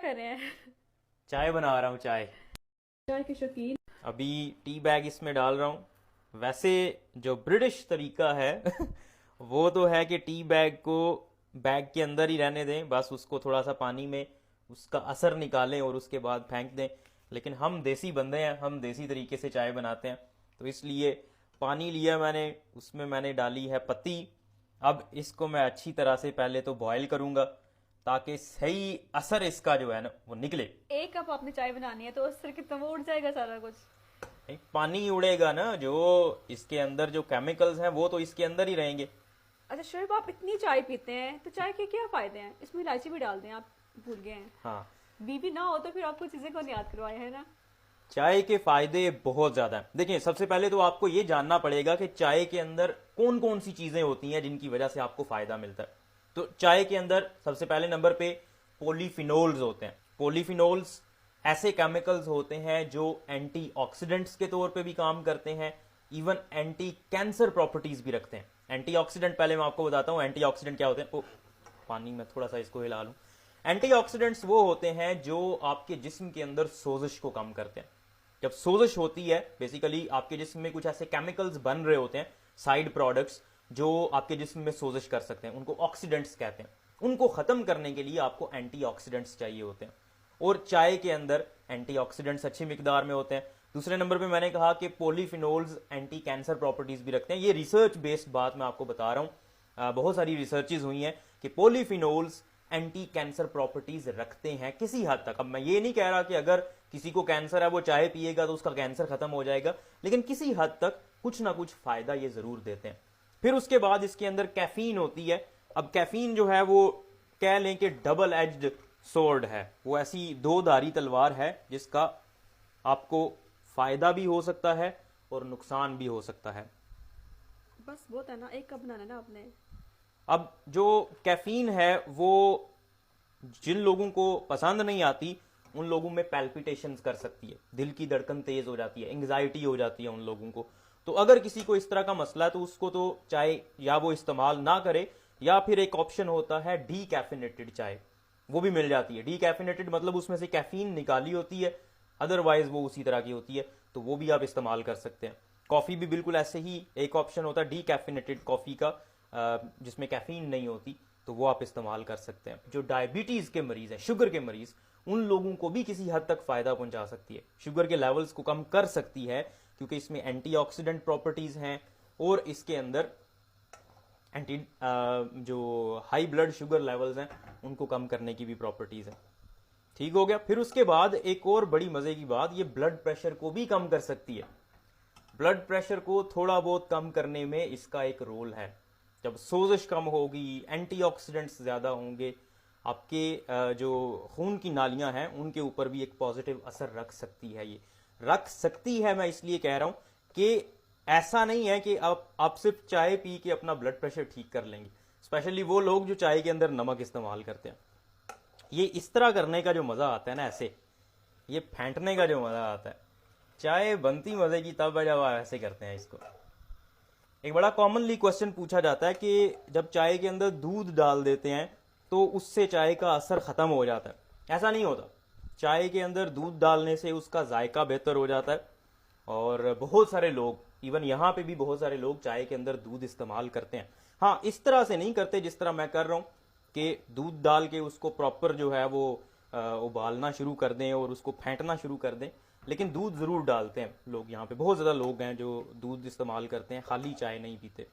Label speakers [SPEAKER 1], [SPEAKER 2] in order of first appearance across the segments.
[SPEAKER 1] कर रहे हैं?
[SPEAKER 2] चाय बना रहा हूँ चाय।
[SPEAKER 1] चाय के शौकीन।
[SPEAKER 2] अभी टी बैग इसमें डाल रहा हूँ। वैसे जो ब्रिटिश तरीका है वो तो है कि टी बैग को बैग के अंदर ही रहने दें, बस उसको थोड़ा सा पानी में उसका असर निकालें और उसके बाद फेंक दें। लेकिन हम देसी बंदे हैं, हम देसी तरीके से चाय बनाते हैं, तो इसलिए पानी लिया मैंने, उसमें मैंने डाली है पत्ती। अब इसको मैं अच्छी तरह से पहले तो बॉयल करूँगा ताकि सही असर इसका जो है ना वो निकले।
[SPEAKER 1] एक कप आपने चाय बनानी है तो उससे कितना वो उड़ जाएगा सारा कुछ।
[SPEAKER 2] नहीं, पानी उड़ेगा ना, जो इसके अंदर जो केमिकल्स हैं वो तो इसके अंदर ही रहेंगे।
[SPEAKER 1] अच्छा शोएब, आप इतनी चाय पीते हैं तो चाय के क्या फायदे हैं? इसमें इलायची भी डाल दें, आप भूल गए हैं।
[SPEAKER 2] हाँ,
[SPEAKER 1] बीवी ना हो तो फिर आपको चीजें कौन याद करवाए, है ना?
[SPEAKER 2] चाय के फायदे बहुत ज्यादा हैं। देखिए, सबसे पहले तो आपको ये जानना पड़ेगा कि चाय के अंदर कौन कौन सी चीजें होती हैं जिनकी वजह से आपको फायदा मिलता है। तो चाय के अंदर सबसे पहले नंबर पे पॉलीफिनोल्स होते हैं। पॉलीफिनोल्स ऐसे केमिकल्स होते हैं जो एंटीऑक्सीडेंट्स के तौर पे भी काम करते हैं, इवन एंटी कैंसर प्रॉपर्टीज भी रखते हैं। एंटीऑक्सीडेंट पहले मैं आपको बताता हूँ एंटीऑक्सीडेंट क्या होते हैं। ओ, पानी में थोड़ा सा इसको हिला लूं। एंटीऑक्सीडेंट्स वो होते हैं जो आपके जिस्म के अंदर सोजिश को कम करते हैं। जब सोजिश होती है, बेसिकली आपके जिस्म में कुछ ऐसे केमिकल्स बन रहे होते हैं, साइड प्रोडक्ट्स, जो आपके जिस्म में सोजिश कर सकते हैं, उनको ऑक्सीडेंट्स कहते हैं। उनको खत्म करने के लिए आपको एंटीऑक्सीडेंट्स चाहिए होते हैं, और चाय के अंदर एंटीऑक्सीडेंट्स अच्छी मिकदार में होते हैं। दूसरे नंबर पे मैंने कहा कि पॉलीफिनोल्स एंटी कैंसर प्रॉपर्टीज भी रखते हैं। ये रिसर्च बेस्ड बात मैं आपको बता रहा हूँ, बहुत सारी रिसर्चेज हुई हैं कि पॉलीफिनोल्स एंटी कैंसर प्रॉपर्टीज रखते हैं किसी हद तक। अब मैं ये नहीं कह रहा कि अगर किसी को कैंसर है वो चाय पिएगा तो उसका कैंसर खत्म हो जाएगा, लेकिन किसी हद तक कुछ ना कुछ फायदा ये जरूर देते हैं। फिर उसके बाद इसके अंदर कैफीन होती है। अब कैफीन जो है वो कह लें कि डबल एज्ड सोर्ड है, वो ऐसी दो धारी तलवार है जिसका आपको फायदा भी हो सकता है और नुकसान भी हो सकता है।
[SPEAKER 1] बस बहुत है ना, एक कप बनाना है ना आपने।
[SPEAKER 2] अब जो कैफीन है वो जिन लोगों को पसंद नहीं आती उन लोगों में पैल्पिटेशंस कर सकती है, दिल की धड़कन तेज हो जाती है, एंग्जाइटी हो जाती है उन लोगों को। तो अगर किसी को इस तरह का मसला है तो उसको तो चाय या वो इस्तेमाल ना करे, या फिर एक ऑप्शन होता है डी कैफिनेटेड चाय, वो भी मिल जाती है। डी कैफिनेटेड मतलब उसमें से कैफीन निकाली होती है, अदरवाइज वो उसी तरह की होती है, तो वो भी आप इस्तेमाल कर सकते हैं। कॉफ़ी भी बिल्कुल ऐसे ही एक ऑप्शन होता है डी कैफिनेटेड कॉफ़ी का, जिसमें कैफीन नहीं होती, तो वो आप इस्तेमाल कर सकते हैं। जो डायबिटीज़ के मरीज़ हैं, शुगर के मरीज़, उन लोगों को भी किसी हद तक फ़ायदा पहुंचा सकती है, शुगर के लेवल्स को कम कर सकती है, क्योंकि इसमें एंटीऑक्सीडेंट प्रॉपर्टीज़ हैं और इसके अंदर एंटी जो हाई ब्लड शुगर लेवल्स हैं उनको कम करने की भी प्रॉपर्टीज़ हैं। ठीक हो गया। फिर उसके बाद एक और बड़ी मज़े की बात, ये ब्लड प्रेशर को भी कम कर सकती है। ब्लड प्रेशर को थोड़ा बहुत कम करने में इसका एक रोल है। जब सोजिश कम होगी, एंटीऑक्सीडेंट्स ज़्यादा होंगे, आपके जो खून की नालियां हैं उनके ऊपर भी एक पॉजिटिव असर रख सकती है। ये रख सकती है, मैं इसलिए कह रहा हूं कि ऐसा नहीं है कि आप सिर्फ चाय पी के अपना ब्लड प्रेशर ठीक कर लेंगे। स्पेशली वो लोग जो चाय के अंदर नमक इस्तेमाल करते हैं, ये इस तरह करने का जो मज़ा आता है ना, ऐसे ये फेंटने का जो मज़ा आता है, चाय बनती मज़े की तब है जब आप ऐसे करते हैं इसको। एक बड़ा कॉमनली क्वेश्चन पूछा जाता है कि जब चाय के अंदर दूध डाल देते हैं तो उससे चाय का असर ख़त्म हो जाता है। ऐसा नहीं होता। चाय के अंदर दूध डालने से उसका जायका बेहतर हो जाता है, और बहुत सारे लोग, इवन यहाँ पे भी बहुत सारे लोग चाय के अंदर दूध इस्तेमाल करते हैं। हाँ, इस तरह से नहीं करते जिस तरह मैं कर रहा हूँ कि दूध डाल के उसको प्रॉपर जो है वो उबालना शुरू कर दें और उसको फेंटना शुरू कर दें, लेकिन दूध ज़रूर डालते हैं लोग। यहाँ पे बहुत ज़्यादा लोग हैं जो दूध इस्तेमाल करते हैं, खाली चाय नहीं पीते।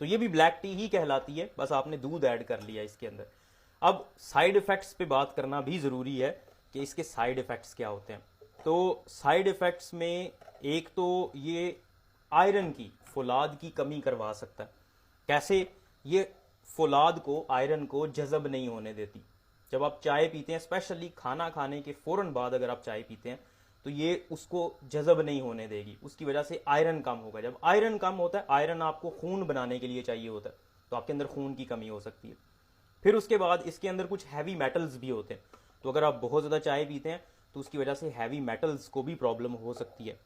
[SPEAKER 2] तो ये भी ब्लैक टी ही कहलाती है, बस आपने दूध ऐड कर लिया इसके अंदर। अब साइड इफ़ेक्ट्स पे बात करना भी ज़रूरी है कि इसके साइड इफ़ेक्ट्स क्या होते हैं। तो साइड इफ़ेक्ट्स में एक तो ये आयरन की, फौलाद की कमी करवा सकता है। कैसे? ये फौलाद को, आयरन को जज़ब नहीं होने देती। जब आप चाय पीते हैं, स्पेशली खाना खाने के फ़ौरन बाद अगर आप चाय पीते हैं, तो ये उसको जज़ब नहीं होने देगी, उसकी वजह से आयरन कम होगा। जब आयरन कम होता है, आयरन आपको खून बनाने के लिए चाहिए होता है, तो आपके अंदर खून की कमी हो सकती है। फिर उसके बाद इसके अंदर कुछ हैवी मेटल्स भी होते हैं, तो अगर आप बहुत ज़्यादा चाय पीते हैं तो उसकी वजह से हैवी मेटल्स को भी प्रॉब्लम हो सकती है।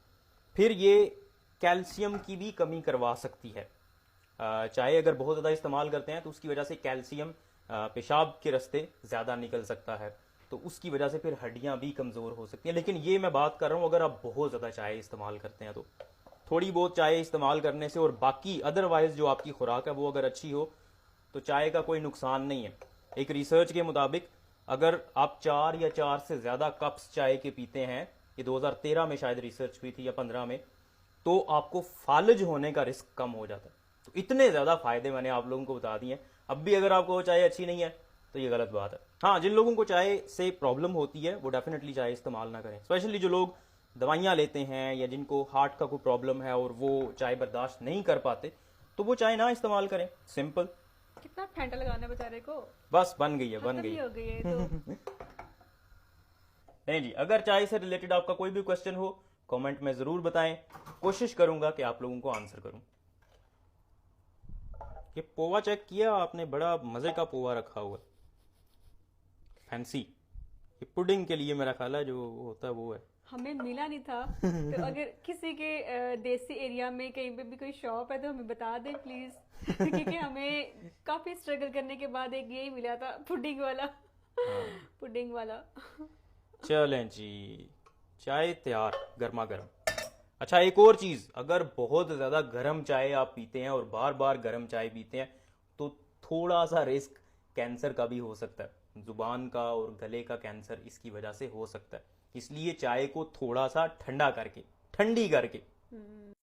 [SPEAKER 2] फिर ये कैल्शियम की भी कमी करवा सकती है। चाय अगर बहुत ज़्यादा इस्तेमाल करते हैं तो उसकी वजह से कैल्शियम पेशाब के रास्ते ज़्यादा निकल सकता है, तो उसकी वजह से फिर हड्डियां भी कमज़ोर हो सकती हैं। लेकिन ये मैं बात कर रहा हूँ अगर आप बहुत ज़्यादा चाय इस्तेमाल करते हैं तो। थोड़ी बहुत चाय इस्तेमाल करने से और बाकी अदरवाइज जो आपकी खुराक है वो अगर अच्छी हो तो चाय का कोई नुकसान नहीं है। एक रिसर्च के मुताबिक अगर आप 4 या 4 से ज़्यादा कप्स चाय के पीते हैं, ये 2013 में शायद रिसर्च हुई थी या 15 में, तो आपको फालज होने का रिस्क कम हो जाता है। तो इतने ज़्यादा फायदे मैंने आप लोगों को बता दिए। अब भी अगर आपको चाय अच्छी नहीं है तो ये गलत बात है। हाँ, जिन लोगों को चाय से प्रॉब्लम होती है वो डेफिनेटली चाय इस्तेमाल ना करें। स्पेशली जो लोग दवाइयाँ लेते हैं या जिनको हार्ट का कोई प्रॉब्लम है और वो चाय बर्दाश्त नहीं कर पाते, तो वो चाय ना इस्तेमाल करें। सिंपल।
[SPEAKER 1] कितना फेंटा लगाना है बेचारे को,
[SPEAKER 2] बस बन गई है, बन
[SPEAKER 1] खत्म
[SPEAKER 2] गई
[SPEAKER 1] ही
[SPEAKER 2] है।
[SPEAKER 1] हो गई है तो।
[SPEAKER 2] नहीं जी, अगर चाय से रिलेटेड आपका कोई भी क्वेश्चन हो कमेंट में ज़रूर बताएं, कोशिश करूंगा कि आप लोगों को आंसर करूं। ये पोहा चेक किया आपने? बड़ा मज़े का पोहा रखा हुआ है, फैंसी। ये पुडिंग के लिए मेरा ख्याल है जो होता है वो है।
[SPEAKER 1] हमें मिला नहीं था, तो अगर किसी के देसी एरिया में कहीं पे भी कोई शॉप है तो हमें बता दें प्लीज, क्योंकि हमें काफी स्ट्रगल करने के बाद एक यही मिला था, पुडिंग वाला। पुडिंग वाला।
[SPEAKER 2] चलें जी, चाय तैयार गर्मा गर्म। अच्छा, एक और चीज़, अगर बहुत ज़्यादा गर्म चाय आप पीते हैं और बार बार गर्म चाय पीते हैं तो थोड़ा सा रिस्क कैंसर का भी हो सकता है। जुबान का और गले का कैंसर इसकी वजह से हो सकता है। इसलिए चाय को थोड़ा सा ठंडा करके, ठंडी करके